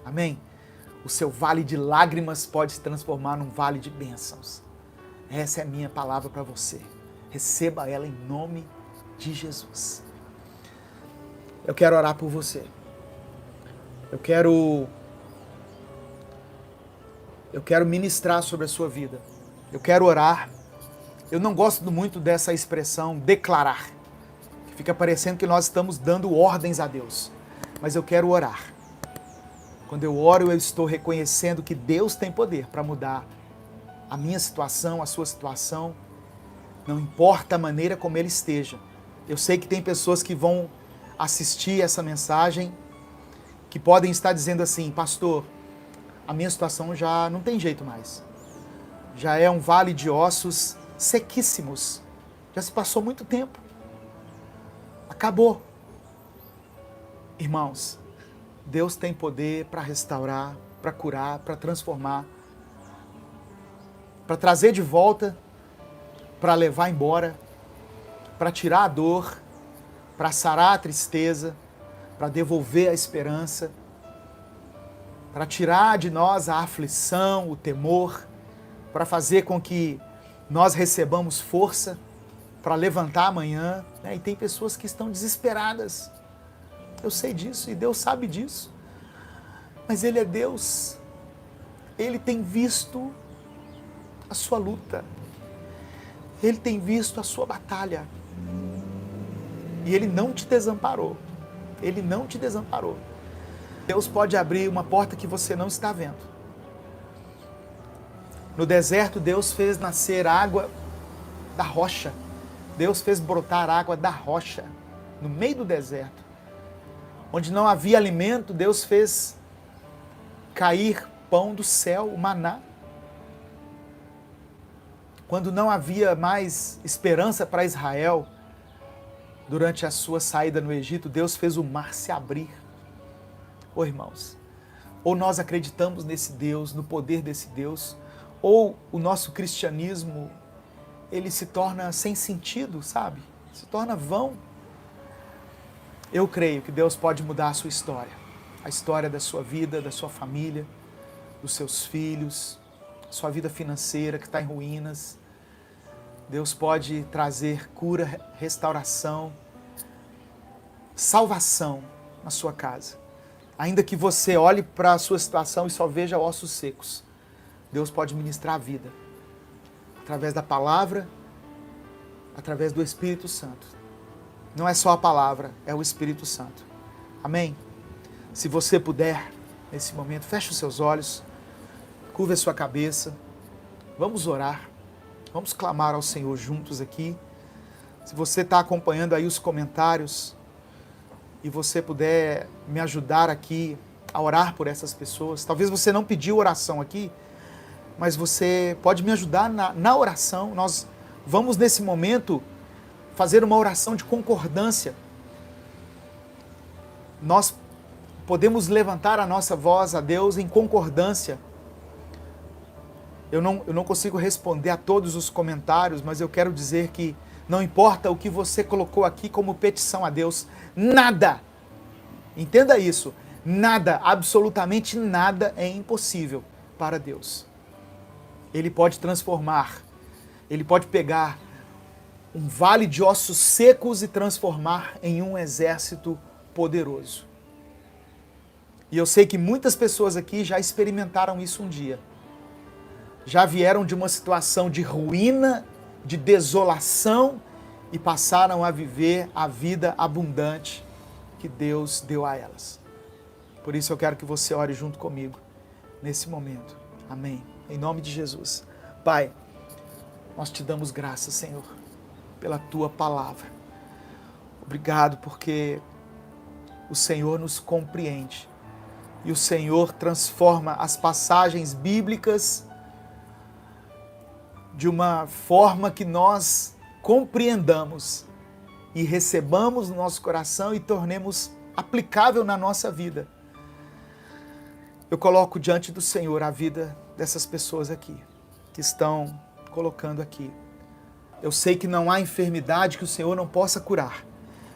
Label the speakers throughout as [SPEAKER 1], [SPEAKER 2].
[SPEAKER 1] Amém? O seu vale de lágrimas pode se transformar num vale de bênçãos. Essa é a minha palavra para você. Receba ela em nome de Jesus. Eu quero orar por você. Eu quero ministrar sobre a sua vida. Eu quero orar. Eu não gosto muito dessa expressão declarar, que fica parecendo que nós estamos dando ordens a Deus. Mas eu quero orar. Quando eu oro, eu estou reconhecendo que Deus tem poder para mudar a minha situação, a sua situação. Não importa a maneira como ele esteja. Eu sei que tem pessoas que vão assistir essa mensagem que podem estar dizendo assim: pastor, a minha situação já não tem jeito mais. Já é um vale de ossos sequíssimos. Já se passou muito tempo. Acabou. Irmãos, Deus tem poder para restaurar, para curar, para transformar, para trazer de volta, para levar embora, para tirar a dor, para sarar a tristeza, para devolver a esperança, para tirar de nós a aflição, o temor, para fazer com que nós recebamos força para levantar amanhã. E tem pessoas que estão desesperadas. Eu sei disso e Deus sabe disso. Mas Ele é Deus. Ele tem visto a sua luta. Ele tem visto a sua batalha. E Ele não te desamparou. Ele não te desamparou. Deus pode abrir uma porta que você não está vendo. No deserto, Deus fez nascer água da rocha. Deus fez brotar água da rocha, no meio do deserto. Onde não havia alimento, Deus fez cair pão do céu, o maná. Quando não havia mais esperança para Israel, durante a sua saída no Egito, Deus fez o mar se abrir. Ô irmãos, ou nós acreditamos nesse Deus, no poder desse Deus, ou o nosso cristianismo, ele se torna sem sentido, sabe? Se torna vão. Eu creio que Deus pode mudar a sua história. A história da sua vida, da sua família, dos seus filhos, sua vida financeira que está em ruínas. Deus pode trazer cura, restauração, salvação na sua casa. Ainda que você olhe para a sua situação e só veja ossos secos, Deus pode ministrar a vida. Através da palavra, através do Espírito Santo. Não é só a palavra, é o Espírito Santo. Amém? Se você puder, nesse momento, feche os seus olhos, curva a sua cabeça, vamos orar, vamos clamar ao Senhor juntos aqui. Se você está acompanhando aí os comentários e você puder me ajudar aqui a orar por essas pessoas, talvez você não pediu oração aqui, mas você pode me ajudar na oração. Nós vamos nesse momento fazer uma oração de concordância. Nós podemos levantar a nossa voz a Deus em concordância. Eu não consigo responder a todos os comentários, mas eu quero dizer que não importa o que você colocou aqui como petição a Deus, nada, entenda isso, nada, absolutamente nada é impossível para Deus. Ele pode transformar, Ele pode pegar um vale de ossos secos e transformar em um exército poderoso. E eu sei que muitas pessoas aqui já experimentaram isso um dia. Já vieram de uma situação de ruína, de desolação e passaram a viver a vida abundante que Deus deu a elas. Por isso eu quero que você ore junto comigo nesse momento. Amém. Em nome de Jesus. Pai, nós te damos graças, Senhor, pela Tua palavra. Obrigado porque o Senhor nos compreende e o Senhor transforma as passagens bíblicas de uma forma que nós compreendamos e recebamos no nosso coração e tornemos aplicável na nossa vida. Eu coloco diante do Senhor a vida dessas pessoas aqui, que estão colocando aqui. Eu sei que não há enfermidade que o Senhor não possa curar.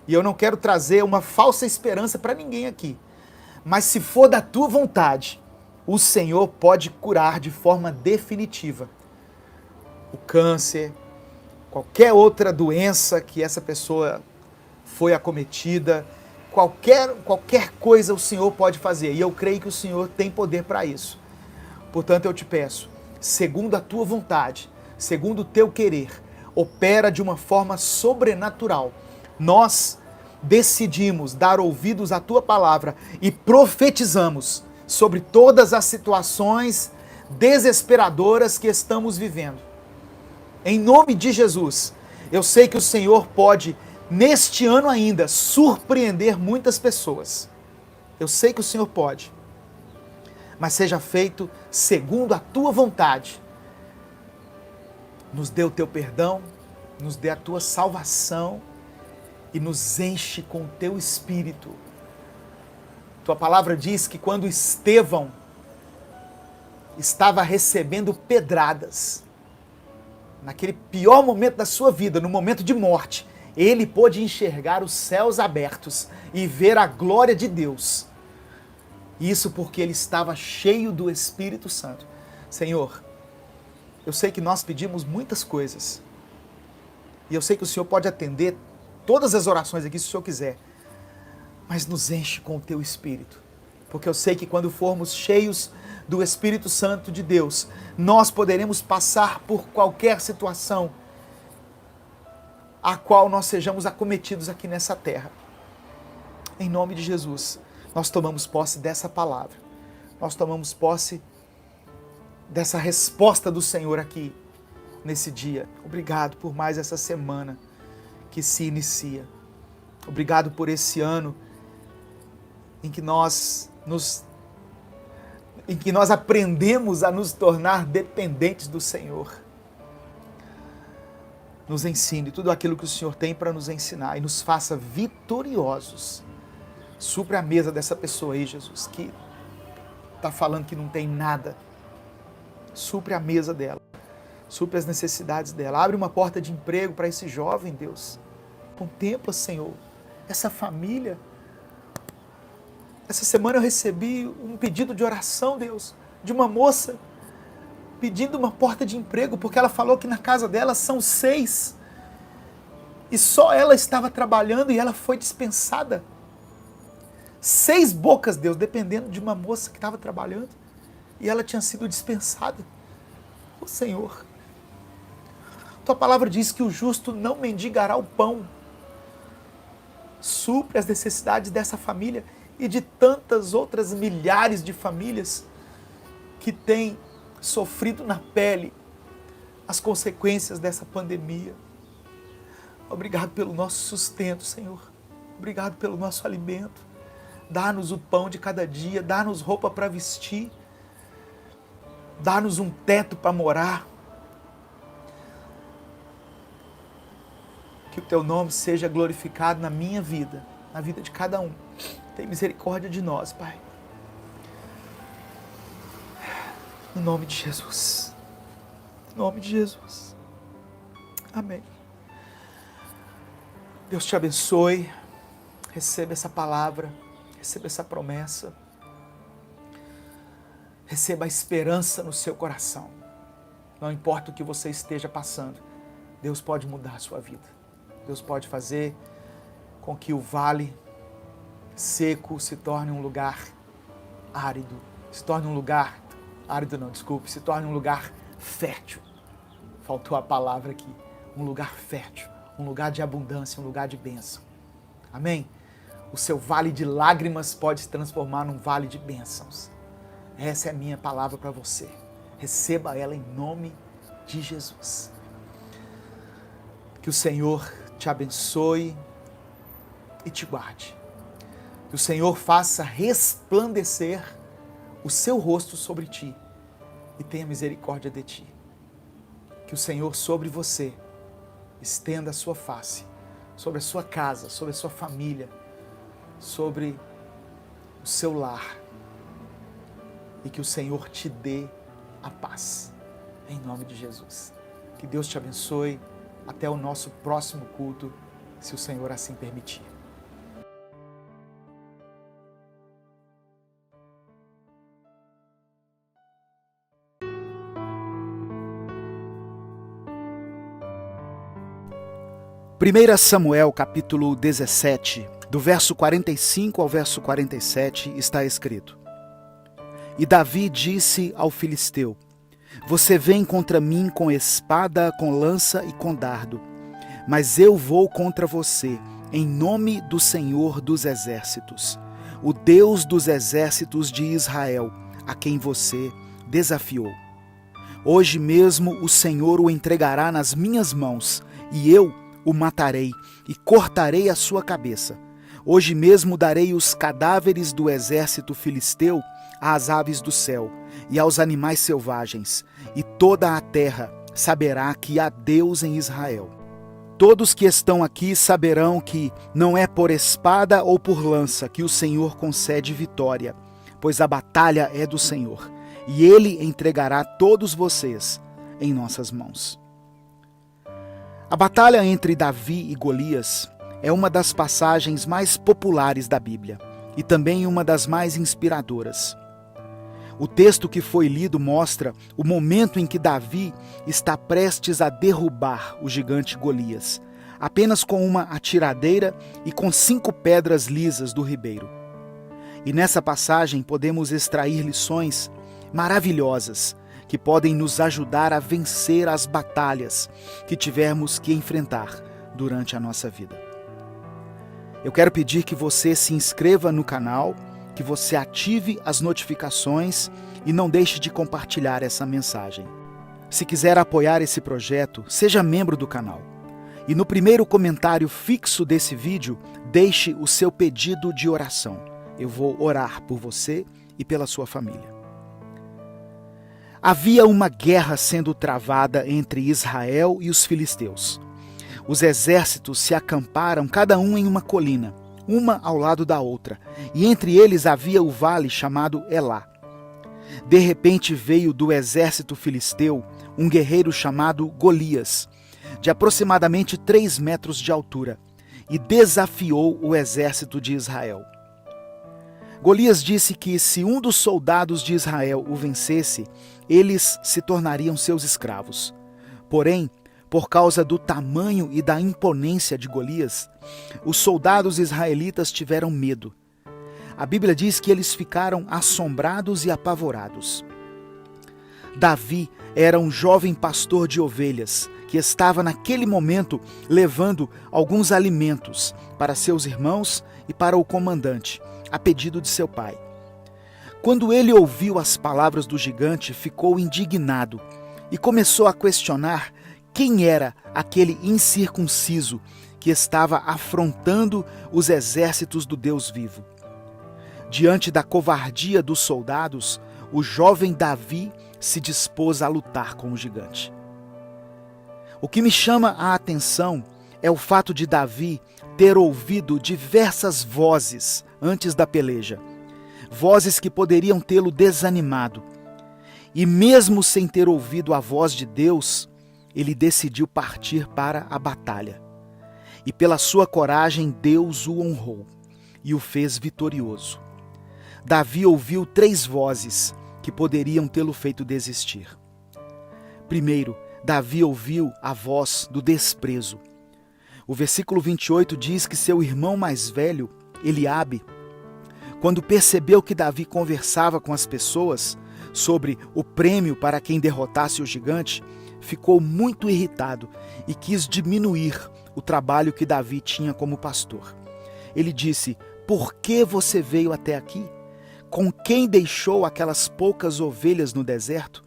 [SPEAKER 1] E eu não quero trazer uma falsa esperança para ninguém aqui. Mas se for da tua vontade, o Senhor pode curar de forma definitiva o câncer, qualquer outra doença que essa pessoa foi acometida, qualquer coisa o Senhor pode fazer. E eu creio que o Senhor tem poder para isso. Portanto, eu te peço, segundo a tua vontade, segundo o teu querer, opera de uma forma sobrenatural. Nós decidimos dar ouvidos à tua palavra e profetizamos sobre todas as situações desesperadoras que estamos vivendo. Em nome de Jesus, eu sei que o Senhor pode, neste ano ainda, surpreender muitas pessoas. Eu sei que o Senhor pode. Mas seja feito segundo a tua vontade. Nos dê o teu perdão, nos dê a tua salvação e nos enche com o teu Espírito. Tua palavra diz que quando Estevão estava recebendo pedradas, naquele pior momento da sua vida, no momento de morte, ele pôde enxergar os céus abertos e ver a glória de Deus. Isso porque ele estava cheio do Espírito Santo. Senhor, eu sei que nós pedimos muitas coisas. E eu sei que o Senhor pode atender todas as orações aqui, se o Senhor quiser. Mas nos enche com o teu Espírito. Porque eu sei que quando formos cheios do Espírito Santo de Deus, nós poderemos passar por qualquer situação a qual nós sejamos acometidos aqui nessa terra. Em nome de Jesus, nós tomamos posse dessa palavra. Nós tomamos posse dessa resposta do Senhor aqui nesse dia. Obrigado por mais essa semana que se inicia. Obrigado por esse ano em que nós aprendemos a nos tornar dependentes do Senhor. Nos ensine tudo aquilo que o Senhor tem para nos ensinar e nos faça vitoriosos. Supre a mesa dessa pessoa aí, Jesus, que está falando que não tem nada. Supre a mesa dela. Supre as necessidades dela. Abre uma porta de emprego para esse jovem, Deus. Contempla, Senhor, essa família. Essa semana eu recebi um pedido de oração, Deus, de uma moça pedindo uma porta de emprego, porque ela falou que na casa dela são 6 e só ela estava trabalhando e ela foi dispensada. 6 bocas, Deus, dependendo de uma moça que estava trabalhando e ela tinha sido dispensada. Ô Senhor, tua palavra diz que o justo não mendigará o pão. Supre as necessidades dessa família e de tantas outras milhares de famílias que têm sofrido na pele as consequências dessa pandemia. Obrigado pelo nosso sustento, Senhor. Obrigado pelo nosso alimento. Dá-nos o pão de cada dia, dá-nos roupa para vestir, dá-nos um teto para morar. Que o teu nome seja glorificado na minha vida, na vida de cada um. Tem misericórdia de nós, Pai. No nome de Jesus. No nome de Jesus. Amém. Deus te abençoe. Receba essa palavra. Receba essa promessa. Receba a esperança no seu coração. Não importa o que você esteja passando, Deus pode mudar a sua vida. Deus pode fazer com que o vale seco se torne um lugar árido. Se torne um lugar... árido não, desculpe. Se torne um lugar fértil. Faltou a palavra aqui. Um lugar fértil. Um lugar de abundância, um lugar de bênção. Amém? O seu vale de lágrimas pode se transformar num vale de bênçãos. Essa é a minha palavra para você. Receba ela em nome de Jesus. Que o Senhor te abençoe e te guarde. Que o Senhor faça resplandecer o seu rosto sobre ti e tenha misericórdia de ti. Que o Senhor sobre você estenda a sua face, sobre a sua casa, sobre a sua família, sobre o seu lar. E que o Senhor te dê a paz. Em nome de Jesus. Que Deus te abençoe. Até o nosso próximo culto, se o Senhor assim permitir. 1 Samuel, capítulo 17, do verso 45 ao verso 47, está escrito: E Davi disse ao filisteu: Você vem contra mim com espada, com lança e com dardo, mas eu vou contra você em nome do Senhor dos Exércitos, o Deus dos exércitos de Israel, a quem você desafiou. Hoje mesmo o Senhor o entregará nas minhas mãos, e eu o matarei e cortarei a sua cabeça. Hoje mesmo darei os cadáveres do exército filisteu às aves do céu e aos animais selvagens, e toda a terra saberá que há Deus em Israel. Todos que estão aqui saberão que não é por espada ou por lança que o Senhor concede vitória, pois a batalha é do Senhor, e Ele entregará todos vocês em nossas mãos. A batalha entre Davi e Golias é uma das passagens mais populares da Bíblia e também uma das mais inspiradoras. O texto que foi lido mostra o momento em que Davi está prestes a derrubar o gigante Golias, apenas com uma atiradeira e com 5 pedras lisas do ribeiro. E nessa passagem podemos extrair lições maravilhosas que podem nos ajudar a vencer as batalhas que tivermos que enfrentar durante a nossa vida. Eu quero pedir que você se inscreva no canal, que você ative as notificações e não deixe de compartilhar essa mensagem. Se quiser apoiar esse projeto, seja membro do canal. E no primeiro comentário fixo desse vídeo, deixe o seu pedido de oração. Eu vou orar por você e pela sua família. Havia uma guerra sendo travada entre Israel e os filisteus. Os exércitos se acamparam cada um em uma colina, uma ao lado da outra, e entre eles havia o vale chamado Elá. De repente veio do exército filisteu um guerreiro chamado Golias, de aproximadamente 3 metros de altura, e desafiou o exército de Israel. Golias disse que se um dos soldados de Israel o vencesse, eles se tornariam seus escravos. Porém, por causa do tamanho e da imponência de Golias, os soldados israelitas tiveram medo. A Bíblia diz que eles ficaram assombrados e apavorados. Davi era um jovem pastor de ovelhas que estava naquele momento levando alguns alimentos para seus irmãos e para o comandante, a pedido de seu pai. Quando ele ouviu as palavras do gigante, ficou indignado e começou a questionar quem era aquele incircunciso que estava afrontando os exércitos do Deus vivo. Diante da covardia dos soldados, o jovem Davi se dispôs a lutar com o gigante. O que me chama a atenção é o fato de Davi ter ouvido diversas vozes antes da peleja, vozes que poderiam tê-lo desanimado. E mesmo sem ter ouvido a voz de Deus, ele decidiu partir para a batalha. E pela sua coragem, Deus o honrou e o fez vitorioso. Davi ouviu 3 vozes que poderiam tê-lo feito desistir. Primeiro, Davi ouviu a voz do desprezo. O versículo 28 diz que seu irmão mais velho, Eliabe, quando percebeu que Davi conversava com as pessoas sobre o prêmio para quem derrotasse o gigante, ficou muito irritado e quis diminuir o trabalho que Davi tinha como pastor. Ele disse: "Por que você veio até aqui? Com quem deixou aquelas poucas ovelhas no deserto?"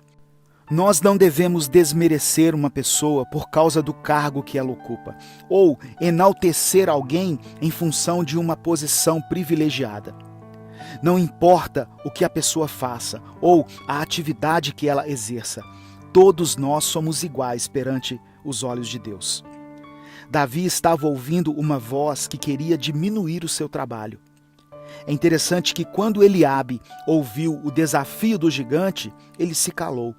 [SPEAKER 1] Nós não devemos desmerecer uma pessoa por causa do cargo que ela ocupa, ou enaltecer alguém em função de uma posição privilegiada. Não importa o que a pessoa faça ou a atividade que ela exerça, todos nós somos iguais perante os olhos de Deus. Davi estava ouvindo uma voz que queria diminuir o seu trabalho. É interessante que quando Eliabe ouviu o desafio do gigante, ele se calou.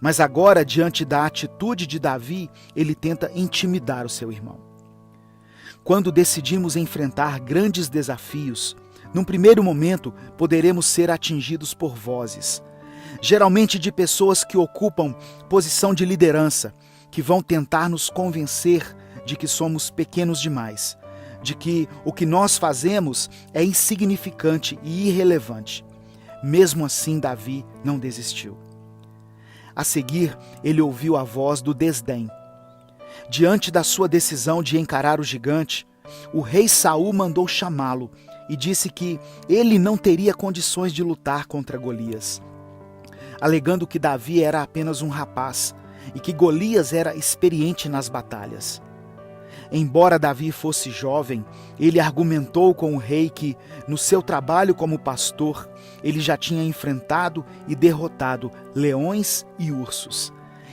[SPEAKER 1] Mas agora, diante da atitude de Davi, ele tenta intimidar o seu irmão. Quando decidimos enfrentar grandes desafios, num primeiro momento poderemos ser atingidos por vozes, geralmente de pessoas que ocupam posição de liderança, que vão tentar nos convencer de que somos pequenos demais, de que o que nós fazemos é insignificante e irrelevante. Mesmo assim, Davi não desistiu. A seguir, ele ouviu a voz do desdém. Diante da sua decisão de encarar o gigante, o rei Saul mandou chamá-lo e disse que ele não teria condições de lutar contra Golias, alegando que Davi era apenas um rapaz e que Golias era experiente nas batalhas. Embora Davi fosse jovem, ele argumentou com o rei que, no seu trabalho como pastor, ele já tinha enfrentado e derrotado leões e ursos,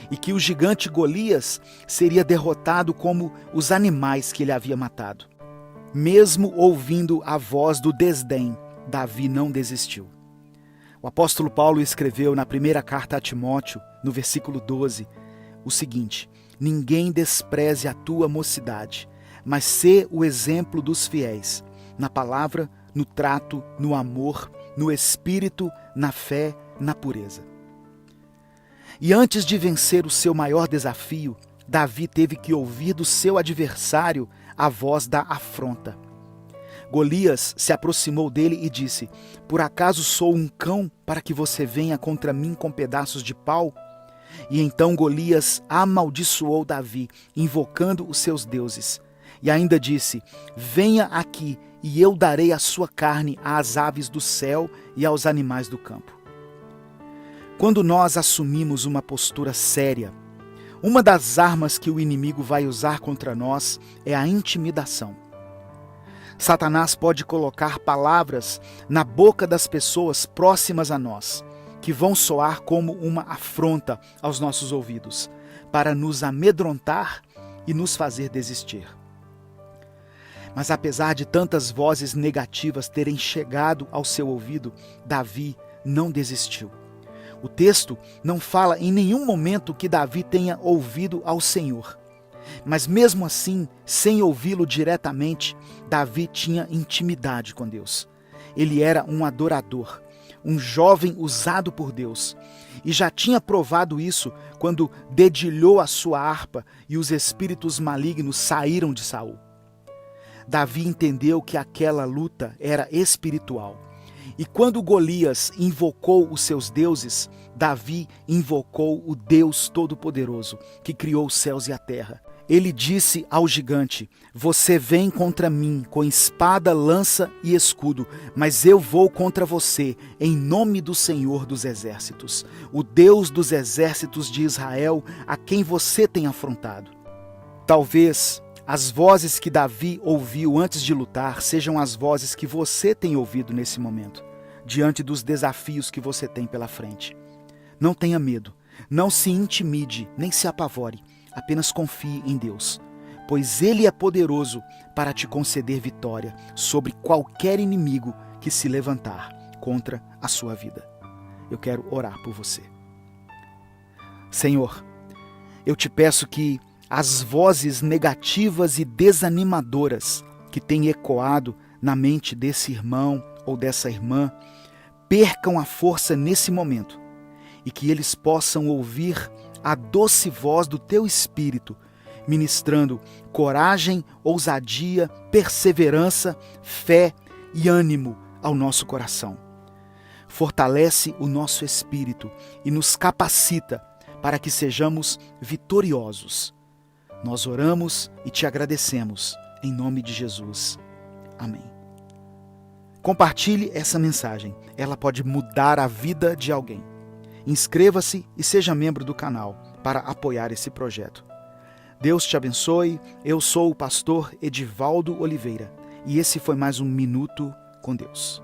[SPEAKER 1] e que o gigante Golias seria derrotado como os animais que ele havia matado. Mesmo ouvindo a voz do desdém, Davi não desistiu. O apóstolo Paulo escreveu na primeira carta a Timóteo, no versículo 12, o seguinte: ninguém despreze a tua mocidade, mas sê o exemplo dos fiéis, na palavra, no trato, no amor, no espírito, na fé, na pureza. E antes de vencer o seu maior desafio, Davi teve que ouvir do seu adversário a voz da afronta. Golias se aproximou dele e disse: por acaso sou um cão para que você venha contra mim com pedaços de pau? E então Golias amaldiçoou Davi, invocando os seus deuses. E ainda disse: venha aqui e eu darei a sua carne às aves do céu e aos animais do campo. Quando nós assumimos uma postura séria, uma das armas que o inimigo vai usar contra nós é a intimidação. Satanás pode colocar palavras na boca das pessoas próximas a nós, que vão soar como uma afronta aos nossos ouvidos, para nos amedrontar e nos fazer desistir. Mas apesar de tantas vozes negativas terem chegado ao seu ouvido, Davi não desistiu. O texto não fala em nenhum momento que Davi tenha ouvido ao Senhor. Mas mesmo assim, sem ouvi-lo diretamente, Davi tinha intimidade com Deus. Ele era um adorador, um jovem usado por Deus, e já tinha provado isso quando dedilhou a sua harpa e os espíritos malignos saíram de Saul. Davi entendeu que aquela luta era espiritual. E quando Golias invocou os seus deuses, Davi invocou o Deus Todo-Poderoso, que criou os céus e a terra. Ele disse ao gigante: você vem contra mim com espada, lança e escudo, mas eu vou contra você em nome do Senhor dos Exércitos, o Deus dos exércitos de Israel, a quem você tem afrontado. Talvez as vozes que Davi ouviu antes de lutar sejam as vozes que você tem ouvido nesse momento, diante dos desafios que você tem pela frente. Não tenha medo, não se intimide, nem se apavore. Apenas confie em Deus, pois Ele é poderoso para te conceder vitória sobre qualquer inimigo que se levantar contra a sua vida. Eu quero orar por você. Senhor, eu te peço que as vozes negativas e desanimadoras que têm ecoado na mente desse irmão ou dessa irmã percam a força nesse momento e que eles possam ouvir a doce voz do Teu Espírito, ministrando coragem, ousadia, perseverança, fé e ânimo ao nosso coração. Fortalece o nosso espírito e nos capacita para que sejamos vitoriosos. Nós oramos e Te agradecemos, em nome de Jesus. Amém. Compartilhe essa mensagem, ela pode mudar a vida de alguém. Inscreva-se e seja membro do canal para apoiar esse projeto. Deus te abençoe. Eu sou o pastor Edivaldo Oliveira e esse foi mais um Minuto com Deus.